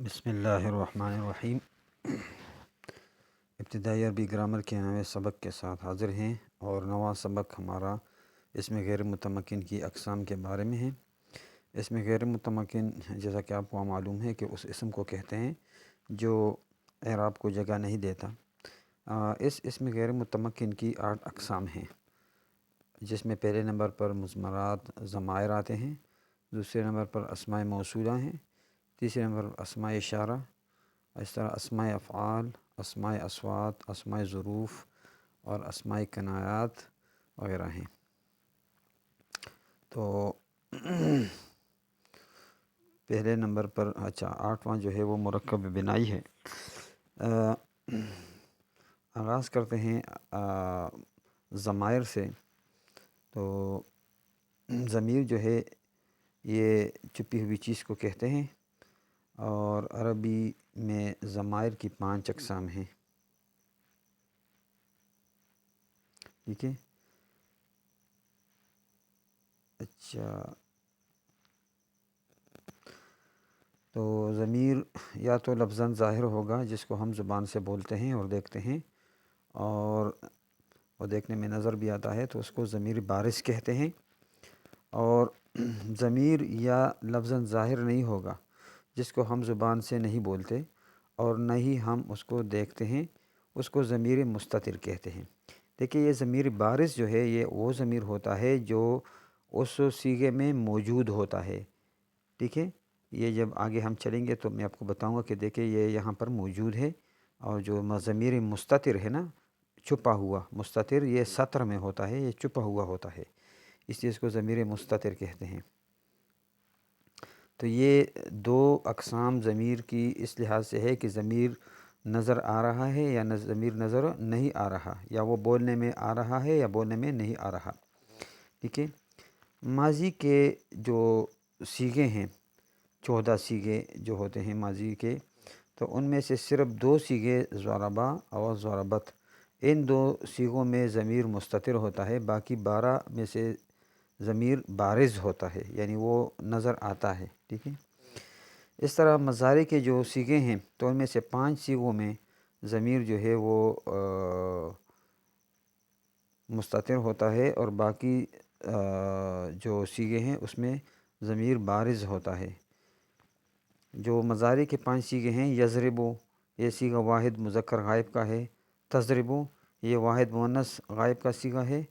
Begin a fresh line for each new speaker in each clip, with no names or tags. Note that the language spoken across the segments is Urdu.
بسم اللہ الرحمن الرحیم۔ ابتدائی عربی گرامر کے نویں سبق کے ساتھ حاضر ہیں، اور نواں سبق ہمارا اسم غیر متمکن کی اقسام کے بارے میں ہے۔ اسم غیر متمکن، جیسا کہ آپ کو معلوم ہے کہ اس اسم کو کہتے ہیں جو اعراب کو جگہ نہیں دیتا۔ اس اسم غیر متمکن کی 8 اقسام ہیں، جس میں پہلے نمبر پر مضمرات ضمائر آتے ہیں، دوسرے نمبر پر اسماء موصولہ ہیں، تیسرے نمبر پر اسماء اشارہ، اس طرح اسماء افعال، اسماء اصوات، اسماء ظروف اور اسماء کنایات وغیرہ ہیں۔ تو پہلے نمبر پر 8واں جو ہے وہ مرکب بنائی ہے۔ آغاز کرتے ہیں ضمائر سے۔ تو ضمیر جو ہے یہ چھپی ہوئی چیز کو کہتے ہیں، اور عربی میں ضمائر کی 5 اقسام ہیں۔ ٹھیک ہے، اچھا، تو ضمیر یا تو لفظاً ظاہر ہوگا جس کو ہم زبان سے بولتے ہیں اور دیکھتے ہیں، اور وہ دیکھنے میں نظر بھی آتا ہے، تو اس کو ضمیر بارز کہتے ہیں۔ اور ضمیر یا لفظاً ظاہر نہیں ہوگا جس کو ہم زبان سے نہیں بولتے اور نہ ہی ہم اس کو دیکھتے ہیں، اس کو ضمیر مستتر کہتے ہیں۔ دیکھیے، یہ ضمیر بارز جو ہے یہ وہ ضمیر ہوتا ہے جو اس صیغے میں موجود ہوتا ہے۔ ٹھیک ہے، یہ جب آگے ہم چلیں گے تو میں آپ کو بتاؤں گا کہ دیکھیں یہ یہاں پر موجود ہے، اور جو ضمیر مستتر ہے نا، چھپا ہوا، مستتر یہ سطر میں ہوتا ہے، یہ چھپا ہوا ہوتا ہے، اس لیے اس کو ضمیر مستتر کہتے ہیں۔ تو یہ 2 اقسام ضمیر کی اس لحاظ سے ہے کہ ضمیر نظر آ رہا ہے یا ضمیر نظر نہیں آ رہا، یا وہ بولنے میں آ رہا ہے یا بولنے میں نہیں آ رہا۔ ٹھیک ہے، ماضی کے جو صیغے ہیں، 14 صیغے جو ہوتے ہیں ماضی کے، تو ان میں سے صرف 2 صیغے ضربہ اور ضربت، ان 2 صیغوں میں ضمیر مستتر ہوتا ہے، باقی 12 میں سے ضمیر بارز ہوتا ہے، یعنی وہ نظر آتا ہے۔ ٹھیک ہے، اس طرح مضارع کے جو صیغے ہیں تو ان میں سے 5 صیغوں میں ضمیر جو ہے وہ مستتر ہوتا ہے، اور باقی جو صیغے ہیں اس میں ضمیر بارز ہوتا ہے۔ جو مضارع کے 5 صیغے ہیں، یضربو یہ صیغہ واحد مذکر غائب کا ہے، تضربو یہ واحد مؤنث غائب کا صیغہ ہے،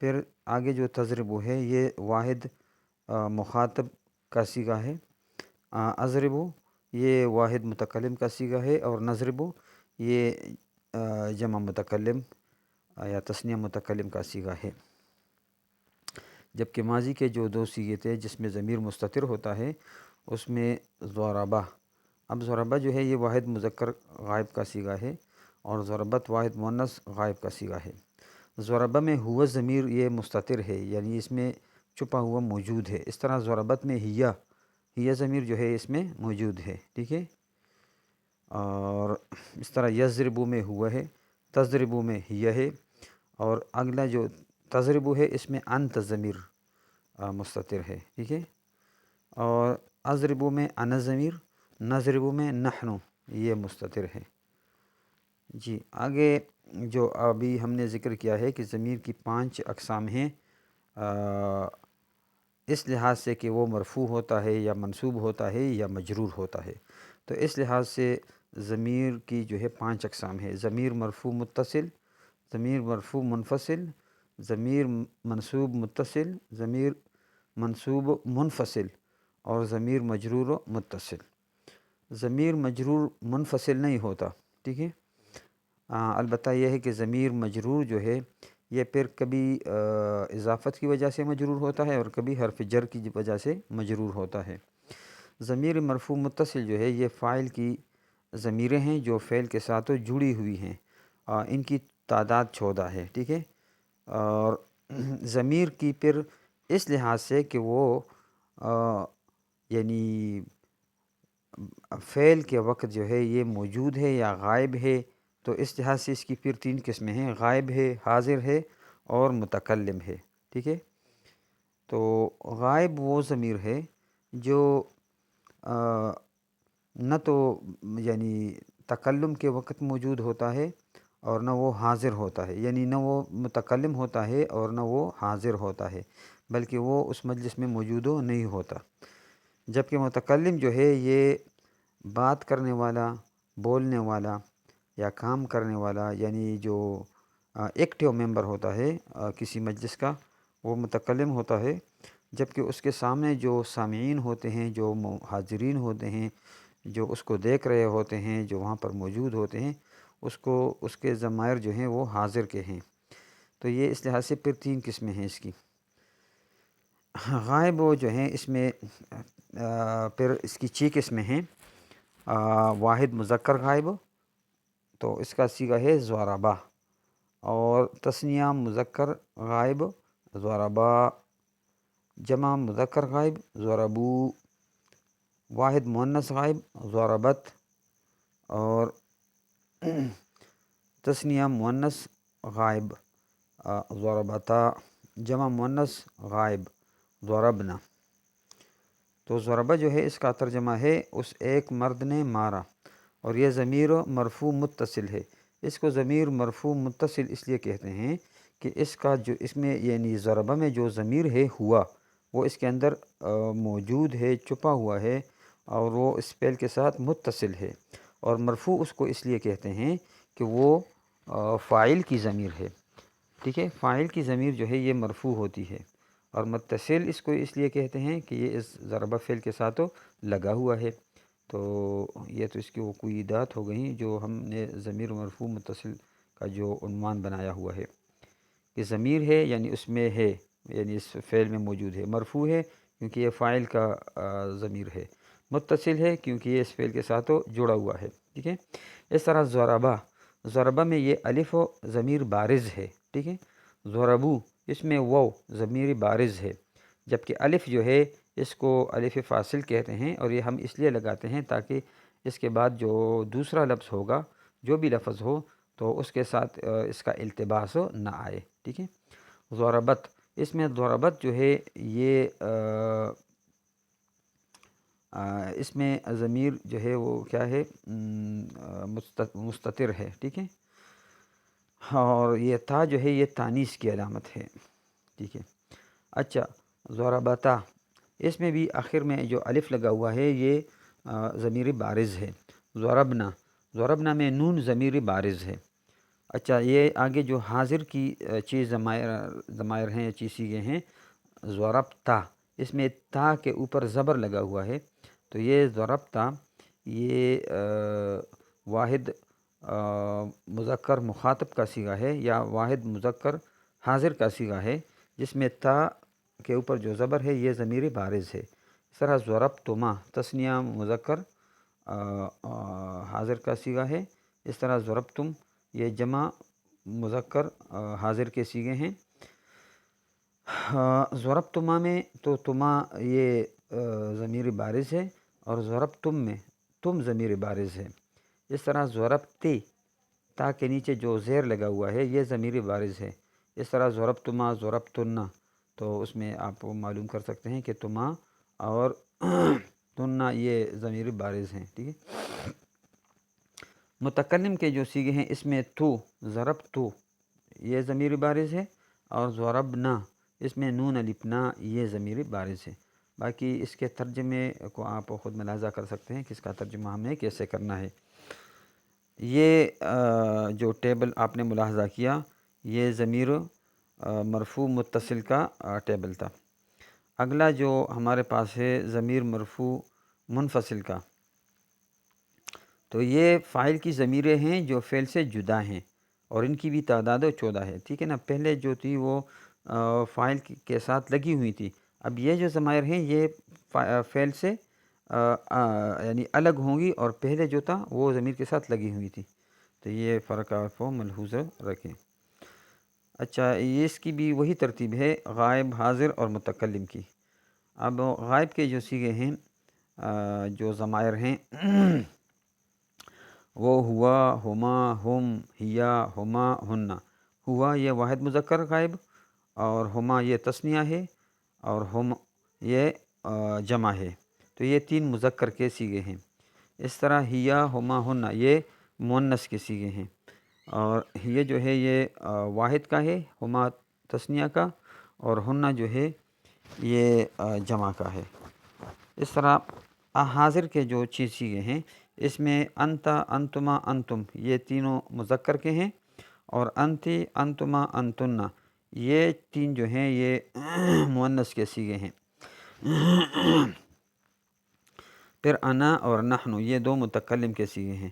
پھر آگے جو تضربو ہے یہ واحد مخاطب کا صیغہ ہے، اضربو یہ واحد متکلم کا صیغہ ہے، اور نضربو یہ جمع متکلم یا تثنیہ متکلم کا صیغہ ہے۔ جبکہ ماضی کے جو 2 صیغے تھے جس میں ضمیر مستتر ہوتا ہے، اس میں ضربہ، اب ضربہ جو ہے یہ واحد مذکر غائب کا صیغہ ہے، اور ضربت واحد مؤنث غائب کا صیغہ ہے۔ ضربہ میں ہوا ضمیر یہ مستتر ہے، یعنی اس میں چھپا ہوا موجود ہے، اس طرح ضربت میں ہیا ضمیر جو ہے اس میں موجود ہے۔ ٹھیک ہے، اور اس طرح یضربو میں ہوا ہے، تضربو میں ہیا ہے، اور اگلا جو تضربو ہے اس میں انت ضمیر مستتر ہے۔ ٹھیک ہے، اور اضربو میں انا ضمیر، نضربو میں نحنو یہ مستتر ہے۔ جی، آگے جو ابھی ہم نے ذکر کیا ہے کہ ضمیر کی 5 اقسام ہیں، اس لحاظ سے کہ وہ مرفوع ہوتا ہے یا منصوب ہوتا ہے یا مجرور ہوتا ہے، تو اس لحاظ سے ضمیر کی جو ہے 5 اقسام ہے: ضمیر مرفوع متصل، ضمیر مرفوع منفصل، ضمیر منصوب متصل، ضمیر منصوب منفصل، اور ضمیر مجرور و متصل۔ ضمیر مجرور منفصل نہیں ہوتا، ٹھیک ہے، البتہ یہ ہے کہ ضمیر مجرور جو ہے یہ پھر کبھی اضافت کی وجہ سے مجرور ہوتا ہے اور کبھی حرف جر کی وجہ سے مجرور ہوتا ہے۔ ضمیر مرفوع متصل جو ہے یہ فاعل کی ضمیریں ہیں جو فعل کے ساتھ جڑی ہوئی ہیں، ان کی تعداد 14 ہے۔ ٹھیک ہے، اور ضمیر کی پھر اس لحاظ سے کہ وہ یعنی فعل کے وقت جو ہے یہ موجود ہے یا غائب ہے، تو اس لحاظ سے اس کی پھر 3 قسمیں ہیں: غائب ہے، حاضر ہے، اور متکلم ہے۔ ٹھیک ہے، تو غائب وہ ضمیر ہے جو نہ تو یعنی تکلم کے وقت موجود ہوتا ہے اور نہ وہ حاضر ہوتا ہے، یعنی نہ وہ متکلم ہوتا ہے اور نہ وہ حاضر ہوتا ہے، بلکہ وہ اس مجلس میں موجود نہیں ہوتا۔ جبکہ متکلم جو ہے یہ بات کرنے والا، بولنے والا یا کام کرنے والا، یعنی جو ایکٹیو ممبر ہوتا ہے کسی مجلس کا، وہ متکلم ہوتا ہے۔ جبکہ اس کے سامنے جو سامعین ہوتے ہیں، جو حاضرین ہوتے ہیں، جو اس کو دیکھ رہے ہوتے ہیں، جو وہاں پر موجود ہوتے ہیں، اس کے ضمائر جو ہیں وہ حاضر کے ہیں۔ تو یہ اس لحاظ سے پھر 3 قسمیں ہیں اس کی۔ غائب وہ جو ہیں اس میں پھر اس کی 6 قسمیں ہیں۔ واحد مذکر غائب، تو اس کا صیغہ ہے ضربہ، اور تثنیہ مذکر غائب ضربا، جمع مذکر غائب ضربو، واحد مؤنث غائب ضربت، اور تثنیہ مؤنث غائب ضربتا، جمع مؤنث غائب ضربنا۔ تو ضربہ جو ہے اس کا ترجمہ ہے اس ایک مرد نے مارا، اور یہ ضمیر مرفوع متصل ہے۔ اس کو ضمیر مرفوع متصل اس لیے کہتے ہیں کہ اس میں یعنی ضربہ میں جو ضمیر ہے ہوا، وہ اس کے اندر موجود ہے، چھپا ہوا ہے، اور وہ اس فعل کے ساتھ متصل ہے۔ اور مرفوع اس کو اس لیے کہتے ہیں کہ وہ فاعل کی ضمیر ہے، ٹھیک ہے، فاعل کی ضمیر جو ہے یہ مرفوع ہوتی ہے۔ اور متصل اس کو اس لیے کہتے ہیں کہ یہ اس ضربہ فعل کے ساتھ لگا ہوا ہے۔ تو یہ تو اس کی وقوعیات ہو گئیں جو ہم نے ضمیر مرفوع متصل کا جو عنوان بنایا ہوا ہے، کہ ضمیر ہے یعنی اس میں ہے، یعنی اس فعل میں موجود ہے، مرفوع ہے کیونکہ یہ فاعل کا ضمیر ہے، متصل ہے کیونکہ یہ اس فعل کے ساتھ جڑا ہوا ہے، ٹھیک ہے۔ اس طرح ضربہ میں یہ الف و ضمیر بارز ہے، ٹھیک ہے۔ ضربو اس میں واو ضمیر بارز ہے، جبکہ الف جو ہے اس کو الف فاصل کہتے ہیں، اور یہ ہم اس لیے لگاتے ہیں تاکہ اس کے بعد جو دوسرا لفظ ہوگا، جو بھی لفظ ہو، تو اس کے ساتھ اس کا التباس نہ آئے، ٹھیک ہے۔ ضربت اس میں ضربت جو ہے یہ اس میں ضمیر جو ہے وہ کیا ہے، مستتر ہے، ٹھیک ہے، اور یہ تا جو ہے یہ تانیث کی علامت ہے، ٹھیک ہے۔ اچھا، ضربتا اس میں بھی آخر میں جو الف لگا ہوا ہے یہ ضمیر بارز ہے۔ ضربنا میں نون ضمیر بارز ہے۔ اچھا، یہ آگے جو حاضر کی چیز ضمائر ہیں، چیزیں ہیں، ضربتا اس میں تا کے اوپر زبر لگا ہوا ہے، تو یہ ضربتا یہ واحد مذکر مخاطب کا صیغہ ہے، یا واحد مذکر حاضر کا صیغہ ہے، جس میں تا کے اوپر جو زبر ہے یہ ضمیر بارز ہے۔ اس طرح ضربتما تثنیہ مذکر حاضر کا صیغہ ہے، اس طرح ضربتم یہ جمع مذکر حاضر کے صیغے ہیں۔ ضربتما میں تو تما یہ ضمیر بارز ہے، اور ضربتم میں تم ضمیر بارز ہے۔ اس طرح ضربتی تا کے نیچے جو زیر لگا ہوا ہے یہ ضمیر بارز ہے۔ اس طرح ضربتما ضربتنا، تو اس میں آپ معلوم کر سکتے ہیں کہ تما اور تننا یہ ضمیر بارز ہیں، ٹھیک ہے۔ متکلم کے جو صیغے ہیں اس میں تو ضربتو یہ ضمیر بارز ہے، اور ضربنا اس میں نون الفنا یہ ضمیر بارز ہے۔ باقی اس کے ترجمے کو آپ خود ملاحظہ کر سکتے ہیں کہ اس کا ترجمہ ہمیں کیسے کرنا ہے۔ یہ جو ٹیبل آپ نے ملاحظہ کیا یہ ضمیر مرفوع متصل کا ٹیبل تھا۔ اگلا جو ہمارے پاس ہے ضمیر مرفوع منفصل کا، تو یہ فاعل کی ضمیریں ہیں جو فعل سے جدا ہیں، اور ان کی بھی تعداد 14 ہے، ٹھیک ہے نا۔ پہلے جو تھی وہ فاعل کے ساتھ لگی ہوئی تھی، اب یہ جو ضمائر ہیں یہ فعل سے یعنی الگ ہوں گی، اور پہلے جو تھا وہ ضمیر کے ساتھ لگی ہوئی تھی، تو یہ فرق آپ ملحوظ رکھیں۔ اچھا، یہ اس کی بھی وہی ترتیب ہے غائب، حاضر اور متکلم کی۔ اب غائب کے جو صیغے ہیں جو ضمائر ہیں وہ ہوا، ہما، ہم، ہیا، ہما، ہننا۔ ہوا یہ واحد مذکر غائب، اور ہما یہ تثنیہ ہے، اور ہم یہ جمع ہے، تو یہ 3 مذکر کے صیغے ہیں۔ اس طرح ہیا ہما ہننا یہ مؤنث کے صیغے ہیں، اور ہیہ جو ہے یہ واحد کا ہے، ہما تثنیہ کا، اور ہننا جو ہے یہ جمع کا ہے۔ اس طرح حاضر کے جو چیز صیغے ہیں اس میں انتا، انتما، انتم یہ تینوں مذکر کے ہیں، اور انتی، انتما، انتن یہ تین جو ہیں یہ مؤنث کے صیغے ہیں۔ پھر انا اور نحن یہ دو متکلم کے صیغے ہیں۔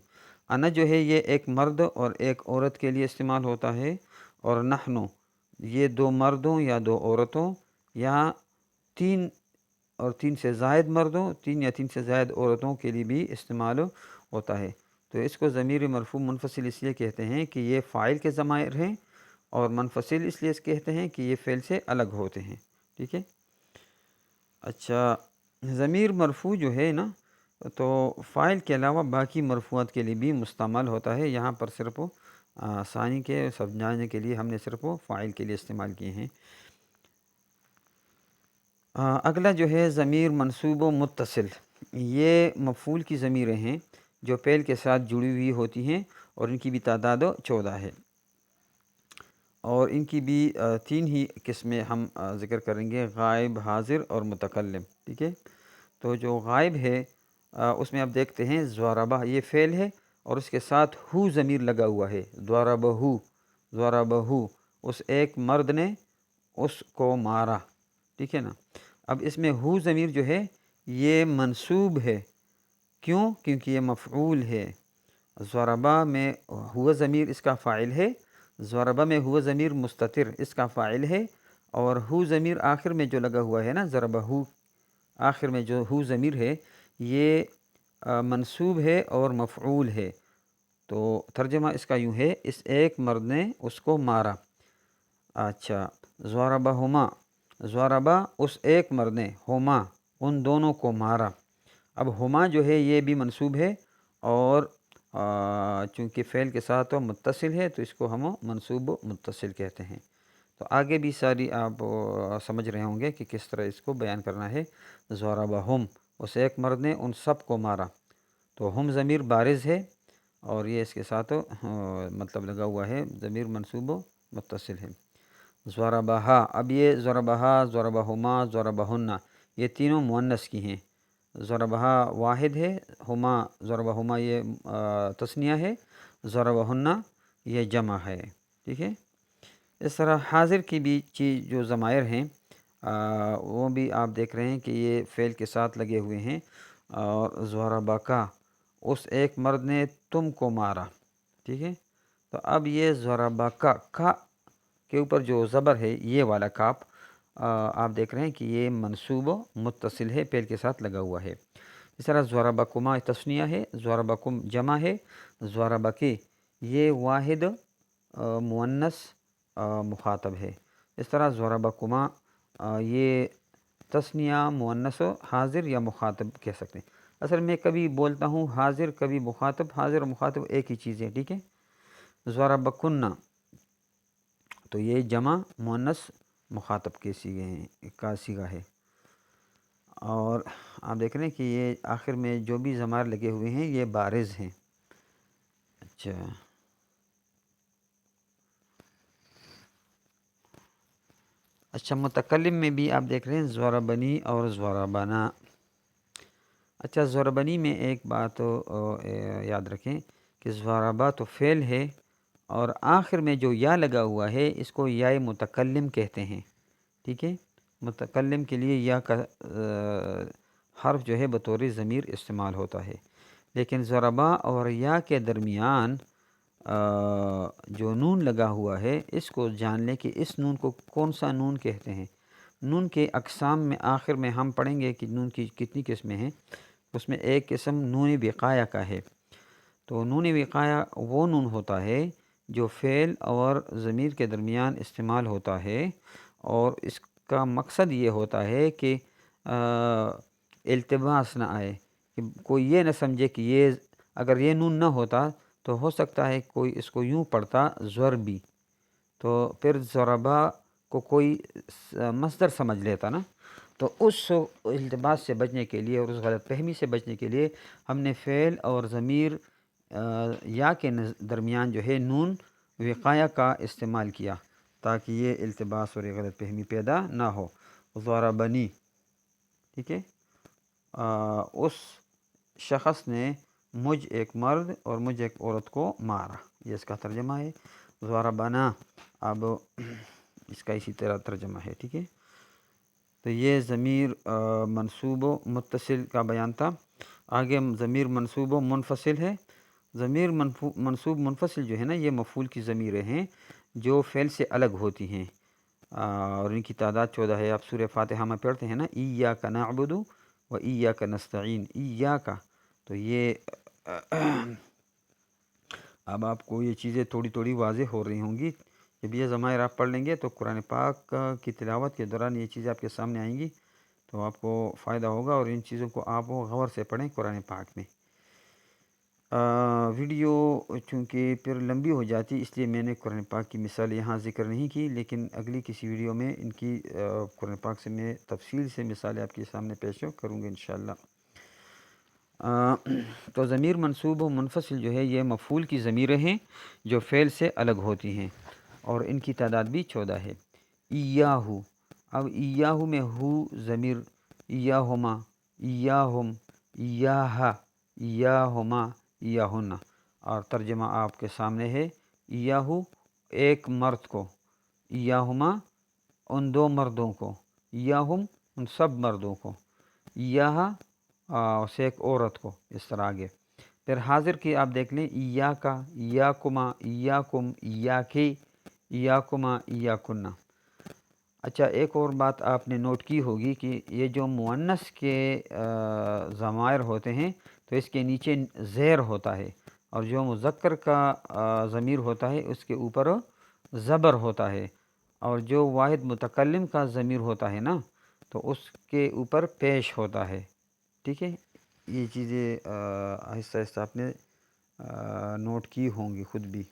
انا جو ہے یہ ایک مرد اور ایک عورت کے لیے استعمال ہوتا ہے، اور نحن یہ دو مردوں یا دو عورتوں یا تین اور تین سے زائد مردوں، تین یا تین سے زائد عورتوں کے لیے بھی استعمال ہوتا ہے۔ تو اس کو ضمیر مرفوع منفصل اس لیے کہتے ہیں کہ یہ فاعل کے ضمائر ہیں، اور منفصل اس لیے کہتے ہیں کہ یہ فعل سے الگ ہوتے ہیں، ٹھیک ہے۔ اچھا، ضمیر مرفوع جو ہے نا تو فاعل کے علاوہ باقی مرفوعات کے لیے بھی مستعمل ہوتا ہے، یہاں پر صرف آسانی کے سمجھانے کے لیے ہم نے صرف فاعل کے لیے استعمال کیے ہیں۔ اگلا جو ہے ضمیر منصوب و متصل، یہ مفعول کی ضمیریں ہیں جو فعل کے ساتھ جڑی ہوئی ہوتی ہیں، اور ان کی بھی تعداد 14 ہے، اور ان کی بھی تین ہی قسمیں ہم ذکر کریں گے: غائب، حاضر اور متکلم، ٹھیک ہے۔ تو جو غائب ہے اس میں آپ دیکھتے ہیں ضربہ یہ فعل ہے، اور اس کے ساتھ ہو ضمیر لگا ہوا ہے، ضربہ، ضربہ اس ایک مرد نے اس کو مارا، ٹھیک ہے نا۔ اب اس میں ہو ضمیر جو ہے یہ منصوب ہے، کیوں؟ کیونکہ یہ مفعول ہے۔ ضربہ میں ہوا ضمیر اس کا فاعل ہے، ضربہ میں ہوا ضمیر مستتر اس کا فاعل ہے، اور ہو ضمیر آخر میں جو لگا ہوا ہے نا، ضربہ آخر میں جو ہو ضمیر ہے یہ منصوب ہے اور مفعول ہے۔ تو ترجمہ اس کا یوں ہے، اس ایک مرد نے اس کو مارا۔ اچھا، ضربہما، ضربہ اس ایک مرد نے، ہما ان دونوں کو مارا۔ اب ہما جو ہے یہ بھی منصوب ہے، اور چونکہ فعل کے ساتھ وہ متصل ہے تو اس کو ہم منصوب متصل کہتے ہیں۔ تو آگے بھی ساری آپ سمجھ رہے ہوں گے کہ کس طرح اس کو بیان کرنا ہے۔ ضربہم اس ایک مرد نے ان سب کو مارا، تو ہم ضمیر بارز ہے، اور یہ اس کے ساتھ مطلب لگا ہوا ہے، ضمیر منصوب و متصل ہے۔ ضربہا، اب یہ ضربہا، ضربہما، ضربہن یہ تینوں مؤنث کی ہیں۔ ضربہا واحد ہے، ہما، ضربہما یہ تثنیہ ہے، ضربہن یہ جمع ہے، ٹھیک ہے۔ اس طرح حاضر کی بھی چیز جو ضمائر ہیں وہ بھی آپ دیکھ رہے ہیں کہ یہ فعل کے ساتھ لگے ہوئے ہیں، اور ضربکا اس ایک مرد نے تم کو مارا، ٹھیک ہے۔ تو اب یہ ضربکا کا کے اوپر جو زبر ہے یہ والا کاف آپ دیکھ رہے ہیں کہ یہ منصوب و متصل ہے، فعل کے ساتھ لگا ہوا ہے۔ اس طرح ضربکما تثنیہ ہے، ضربکم جمع ہے، ضربکی یہ واحد مؤنث مخاطب ہے۔ اس طرح ضربکما یہ تثنیہ مؤنث حاضر یا مخاطب کہہ سکتے ہیں۔ اصل میں کبھی بولتا ہوں حاضر، کبھی مخاطب، حاضر اور مخاطب ایک ہی چیز ہے، ٹھیک ہے۔ ضربکن تو یہ جمع مؤنث مخاطب کے صیغے ہیں، کا صیغہ ہے، اور آپ دیکھ رہے ہیں کہ یہ آخر میں جو بھی ضمائر لگے ہوئے ہیں یہ بارز ہیں۔ اچھا، متکلم میں بھی آپ دیکھ رہے ہیں ضربنی اور ضربنا۔ اچھا، ضربنی میں ایک بات یاد رکھیں کہ ضربہ تو فعل ہے، اور آخر میں جو یا لگا ہوا ہے اس کو یا متکلم کہتے ہیں، ٹھیک ہے۔ متکلم کے لیے یا کا حرف جو ہے بطور ضمیر استعمال ہوتا ہے، لیکن ضربہ اور یا کے درمیان جو نون لگا ہوا ہے اس کو جان لیں کہ اس نون کو کون سا نون کہتے ہیں۔ نون کے اقسام میں آخر میں ہم پڑھیں گے کہ نون کی کتنی قسمیں ہیں، اس میں ایک قسم نون وقایہ کا ہے۔ تو نون وقایہ وہ نون ہوتا ہے جو فعل اور ضمیر کے درمیان استعمال ہوتا ہے، اور اس کا مقصد یہ ہوتا ہے کہ التباس نہ آئے، کہ کوئی یہ نہ سمجھے کہ یہ اگر یہ نون نہ ہوتا تو ہو سکتا ہے کوئی اس کو یوں پڑھتا ضربی، تو پھر ضربہ کو کوئی مصدر سمجھ لیتا نا، تو اس التباس سے بچنے کے لیے اور اس غلط فہمی سے بچنے کے لیے ہم نے فعل اور ضمیر یا کے درمیان جو ہے نون وقایہ کا استعمال کیا تاکہ یہ التباس اور یہ غلط فہمی پیدا نہ ہو۔ ضربنی، ٹھیک ہے، اس شخص نے مجھ ایک مرد اور مجھ ایک عورت کو مارا، یہ اس کا ترجمہ ہے۔ ضربنا، اب اس کا اسی طرح ترجمہ ہے، ٹھیک ہے۔ تو یہ ضمیر منصوب و متصل کا بیان تھا۔ آگے ضمیر منصوب و منفصل ہے۔ ضمیر منصوب منفصل جو ہے نا، یہ مفعول کی ضمیریں ہیں جو فعل سے الگ ہوتی ہیں، اور ان کی تعداد 14 ہے۔ آپ سورہ فاتحہ میں پڑھتے ہیں نا، ایاک نعبد و ایاک نستعین، ایاک، تو یہ اب آپ کو یہ چیزیں تھوڑی تھوڑی واضح ہو رہی ہوں گی۔ جب یہ ضمائر آپ پڑھ لیں گے تو قرآن پاک کی تلاوت کے دوران یہ چیزیں آپ کے سامنے آئیں گی تو آپ کو فائدہ ہوگا، اور ان چیزوں کو آپ غور سے پڑھیں قرآن پاک میں۔ ویڈیو چونکہ پھر لمبی ہو جاتی، اس لیے میں نے قرآن پاک کی مثال یہاں ذکر نہیں کی، لیکن اگلی کسی ویڈیو میں ان کی قرآن پاک سے میں تفصیل سے مثالیں آپ کے سامنے پیش کروں گا انشاءاللہ۔ تو ضمیر منصوب و منفصل جو ہے یہ مفعول کی ضمیریں ہیں جو فعل سے الگ ہوتی ہیں، اور ان کی تعداد بھی 14 ہے۔ ایاہو، اب ایاہو میں ہو ضمیر، ایاہما، ایاہم، ایاہا، ایاہما، ایاہن، اور ترجمہ آپ کے سامنے ہے۔ ایاہو ایک مرد کو، ایاہما ان دو مردوں کو، ایاہم ان سب مردوں کو، ایاہا اسے ایک عورت کو، اس طرح آگے۔ پھر حاضر کی آپ دیکھ لیں، ایاکا، ایاکما، ایاکم، ایاکی، ایاکما، ایاکن۔ اچھا، ایک اور بات آپ نے نوٹ کی ہوگی کہ یہ جو مؤنث کے ضمائر ہوتے ہیں تو اس کے نیچے زیر ہوتا ہے، اور جو مذکر کا ضمیر ہوتا ہے اس کے اوپر زبر ہوتا ہے، اور جو واحد متکلم کا ضمیر ہوتا ہے نا تو اس کے اوپر پیش ہوتا ہے، ٹھیک ہے۔ یہ چیزیں آہستہ آہستہ آپ نے نوٹ کی ہوں گی خود بھی۔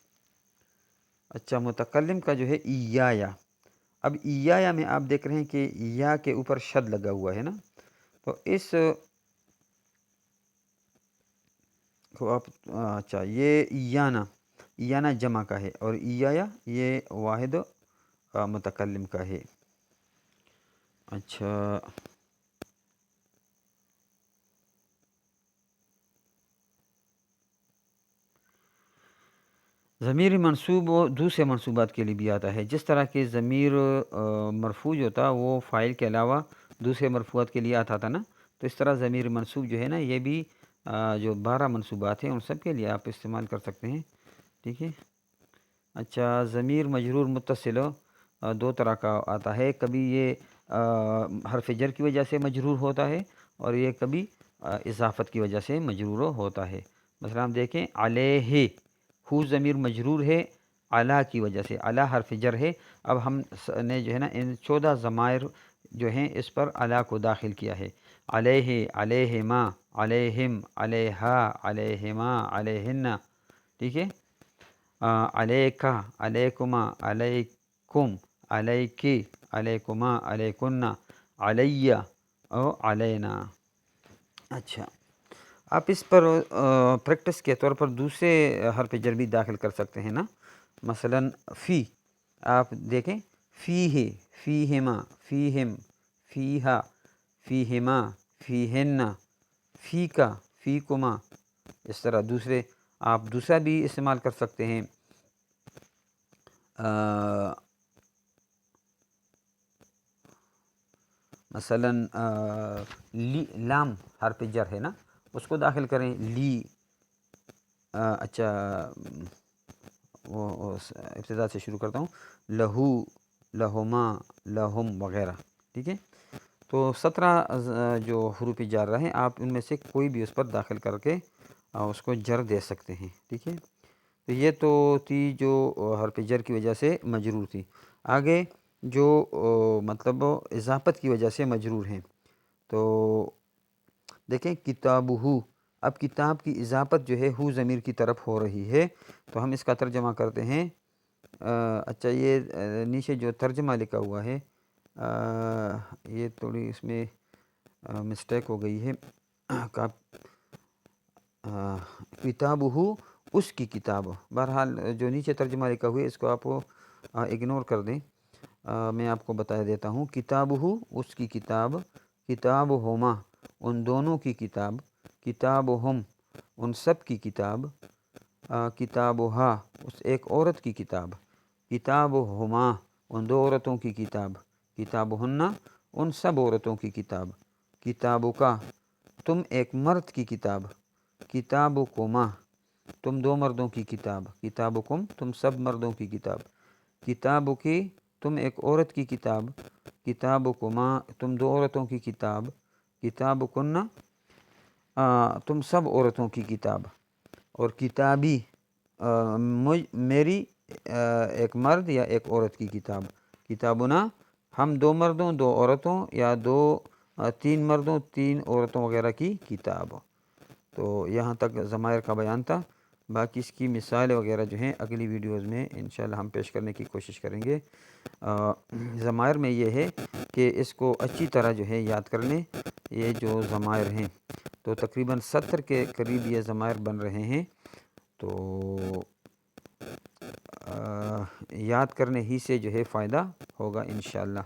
اچھا، متکلم کا جو ہے ایایا، اب ایایا میں آپ دیکھ رہے ہیں کہ یا کے اوپر شد لگا ہوا ہے نا، تو اس کو آپ اچھا، یہ ایانا، ایانا جمع کا ہے، اور ایایا یہ واحد متکلم کا ہے۔ اچھا، ضمیر منصوب و دوسرے منصوبات کے لیے بھی آتا ہے، جس طرح کہ ضمیر مرفوع جو تھا وہ فاعل کے علاوہ دوسرے مرفوعات کے لیے آتا تھا نا، تو اس طرح ضمیر منصوب جو ہے نا یہ بھی جو 12 منصوبات ہیں ان سب کے لیے آپ استعمال کر سکتے ہیں، ٹھیک ہے۔ اچھا، ضمیر مجرور متصل دو طرح کا آتا ہے، کبھی یہ حرف جر کی وجہ سے مجرور ہوتا ہے، اور یہ کبھی اضافت کی وجہ سے مجرور ہوتا ہے۔ مثلا ہم دیکھیں، علیہ، ہو ضمیر مجرور ہے علی کی وجہ سے، علی حرف جر ہے۔ اب ہم نے جو ہے نا ان 14 ضمائر جو ہیں اس پر علی کو داخل کیا ہے، علیہ، علیہما، علیہم، علیہا، علیہما، علیہن، ٹھیک ہے۔ علیکا، علیکما، علیکم، علیکی، علیکما، علیکن، علیہ اور علینا۔ اچھا، آپ اس پر پریکٹس کے طور پر دوسرے حرف جر بھی داخل کر سکتے ہیں نا، مثلا فی، آپ دیکھیں، فی ہے، فیہما، فیہم، فیہا، فیہما، فیہن، فیکا، فیکما، اس طرح دوسرے آپ دوسرا بھی استعمال کر سکتے ہیں۔ مثلا لام حرف جر ہے نا، اس کو داخل کریں، لی، اچھا وہ ابتدا سے شروع کرتا ہوں، لہو، لہما، لہم وغیرہ، ٹھیک ہے۔ تو 17 جو حروف جار رہے ہیں، آپ ان میں سے کوئی بھی اس پر داخل کر کے اس کو جر دے سکتے ہیں، ٹھیک ہے۔ تو یہ تو تھی جو حرف جر کی وجہ سے مجرور تھی۔ آگے جو مطلب اضافت کی وجہ سے مجرور ہیں، تو دیکھیں، کتابہ، اب کتاب کی اضافت جو ہے ہو ضمیر کی طرف ہو رہی ہے، تو ہم اس کا ترجمہ کرتے ہیں۔ اچھا، یہ نیچے جو ترجمہ لکھا ہوا ہے، یہ تھوڑی اس میں مسٹیک ہو گئی ہے. کتابہ اس کی کتاب. بہرحال جو نیچے ترجمہ لکھا ہوئے اس کو آپ اگنور کر دیں. میں آپ کو بتا دیتا ہوں. کتابہ اس کی کتاب، کتابہما ان دونوں کی کتاب، کتابہم ان سب کی کتاب، کتابہا اس ایک عورت کی کتاب، کتابہما ان دو عورتوں کی کتاب، کتابہن ان سب عورتوں کی کتاب، کتابکا تم ایک مرد کی کتاب، کتابکما تم دو مردوں کی کتاب، کتابکم تم سب مردوں کی کتاب، کتابکی تم ایک عورت کی کتاب، کتابکما تم دو عورتوں کی کتاب، کتابکن تم سب عورتوں کی کتاب، اور کتابی میری ایک مرد یا ایک عورت کی کتاب، کتابنا ہم دو مردوں دو عورتوں یا تین مردوں تین عورتوں وغیرہ کی کتاب. تو یہاں تک ضمائر کا بیان تھا. باقی اس کی مثال وغیرہ جو ہیں اگلی ویڈیوز میں انشاءاللہ ہم پیش کرنے کی کوشش کریں گے. ضمائر میں یہ ہے کہ اس کو اچھی طرح جو ہے یاد کر لیں. یہ جو ضمائر ہیں تو تقریباً 70 کے قریب یہ ضمائر بن رہے ہیں. تو یاد کرنے ہی سے جو ہے فائدہ ہوگا انشاءاللہ.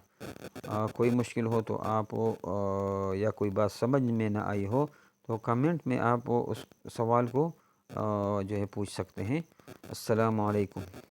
کوئی مشکل ہو تو آپ یا کوئی بات سمجھ میں نہ آئی ہو تو کمنٹ میں آپ اس سوال کو جو ہے پوچھ سکتے ہیں. السلام علیکم.